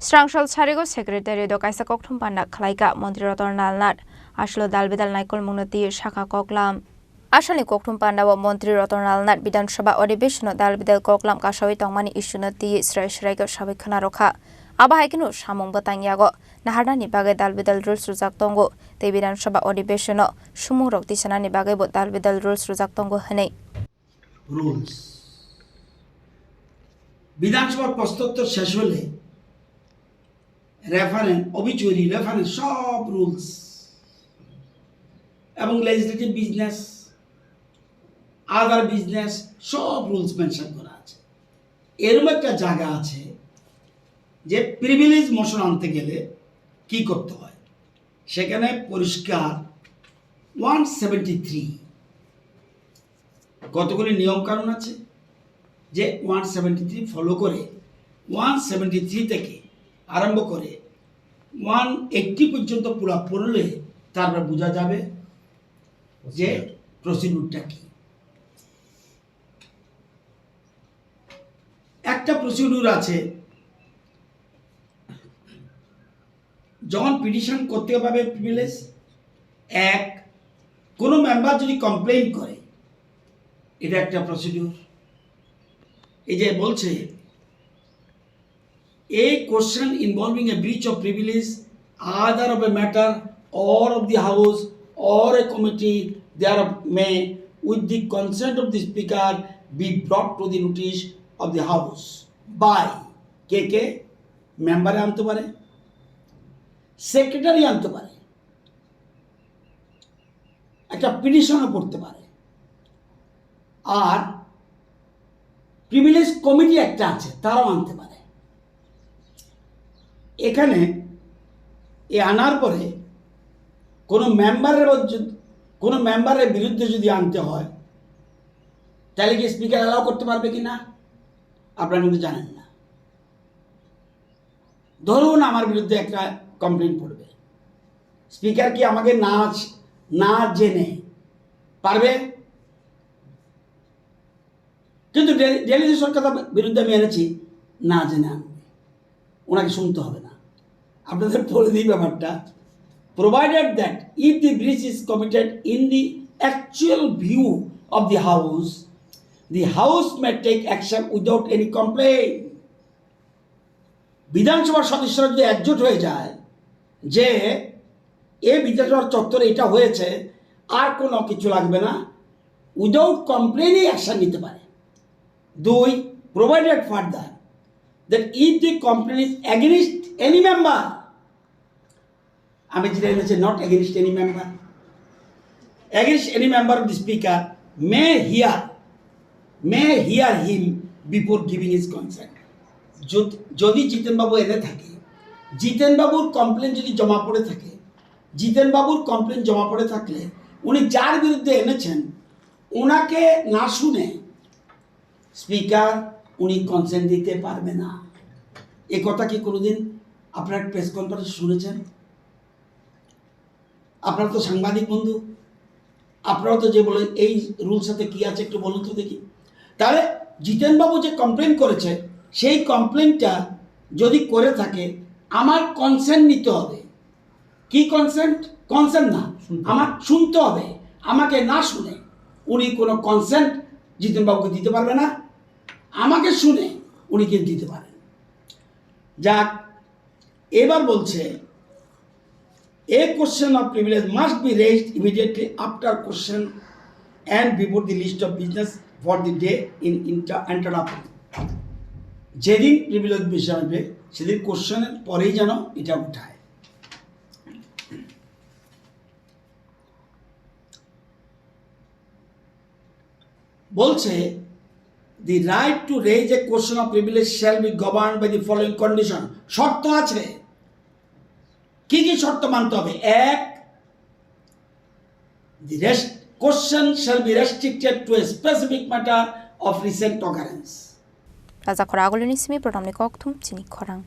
Strangshal Charigo Secretary do Kaisa Koktum Panda Klaika Montri Rotor Nalnat Ashlo Dalbidal Naikol Munati Shaka Koklam Ashali Koktum Panda Montri Rotor Nalnat Bidan Shaba Odibishno Dalbidal Koklam Kashawi Tongmani Ishunati Sraigo Shabikana Roka Abahikinu Shamong Batanyago Nahadani Bagai Dalbidal Rules Ruzak Tongo They Bidan Shaba Odibishno Shumurok Tishanani Bagai Bot Dalbidal Rules Ruzak Tongo Hane Rules বিধানসভার প্রশ্নোত্তর শেষ হলে reference obituary reference সব rules এবং legislative business other business সব rules mention করা আছে। এরকম একটা জায়গা আছে যে প্রিভিলেজ মোশন আনতে গেলে কি করতে হয়, সেখানে পরিষ্কার 173 কতগুলি নিয়ম কানুন আছে যে 173 ফলো করে 173 থেকে আরম্ভ করে 180 পর্যন্ত পুরো পড়লে তারপর বোঝা যাবে যে প্রসিডিউরটা কি। একটা প্রসিডিউর আছে, যখন পিটিশন করতে পারবে প্রিভিলেজ এক, কোনো মেম্বার যদি কমপ্লেইন করে, এটা একটা প্রসিডিউর। এই যে বলছে a question involving a breach of privilege either of a matter or of the house or a committee thereof may with the consent of the speaker be brought to the notice of the house by কে মেম্বারে আনতে পারে, secretary আনতে পারে, একটা পিটিশনও করতে পারে, আর privilege committee একটা আছে তারাও আনতে পারে। এখানে এ আনার পরে কোনো মেম্বারের বিরুদ্ধে যদি আনতে হয় তাহলে কি স্পিকার অ্যালাউ করতে পারবে কি না আপনারা কিন্তু জানেন না। ধরুন আমার বিরুদ্ধে একটা কমপ্লেন পড়বে, স্পিকার কি আমাকে না জেনে পারবে? কিন্তু ডেলি সরকার বিরুদ্ধে আমি এনেছি, না জেনে আনবে, ওনাকে শুনতে হবে না। আপনাদের বলে দিই ব্যাপারটা, provided that if the breach is committed in the actual view of the house may take action without any complain. বিধানসভার সদস্যরা যদি একজোট হয়ে যায় যে এ বিধানসভার চত্বরে এটা হয়েছে, আর কোনো কিছু লাগবে না, উইদাউট কমপ্লেনই অ্যাকশন নিতে পারে। দুই, provided further that if the complaint is against any member, আমি যেটা এনেছি not against any member, against any member of the speaker may hear him before giving his consent. যদি জিতেনবাবু এনে থাকে, জিতেনবাবুর কমপ্লেন যদি জমা পড়ে থাকে, জিতেনবাবুর কমপ্লেন জমা পড়ে থাকলে উনি যার বিরুদ্ধে এনেছেন ওনাকে না শুনে স্পিকার উনি কনসেন্ট দিতে পারবে না। এ কথা কি কোনোদিন আপনার প্রেস কনফারেন্স শুনেছেন? আপনারা তো সাংবাদিক বন্ধু, আপনারা তো যে বলেন এই রুল সাথে কি আছে একটু বলুন তো দেখি। তাহলে জিতেনবাবু যে কমপ্লেন করেছে সেই কমপ্লেনটা যদি করে থাকে আমার কনসেন্ট নিতে হবে। কি কনসেন্ট না, আমার শুনতে হবে। আমাকে না শুনে উনি কোনো কনসেন্ট জিতেনবাবুকে দিতে পারবে না, আমাকে শুনে উনি কিন্তু দিতে পারেন। যাক, এবার বলছে a question of privilege must be raised immediately after question and before the list of business for the day in entered upon. যেদিন প্রিভিলেজ বিষয় হবে সেদিন কোশ্চেনের পরেই যেন এটা উঠায়। বলছে the right to raise a question of privilege shall be governed by the following condition. শর্ত আছে, কি কি শর্ত মানতে হবে? এক, the question shall be restricted to a specific matter of recent occurrence. Raza Koragolini Simi Protamni Koktum Chini Korang.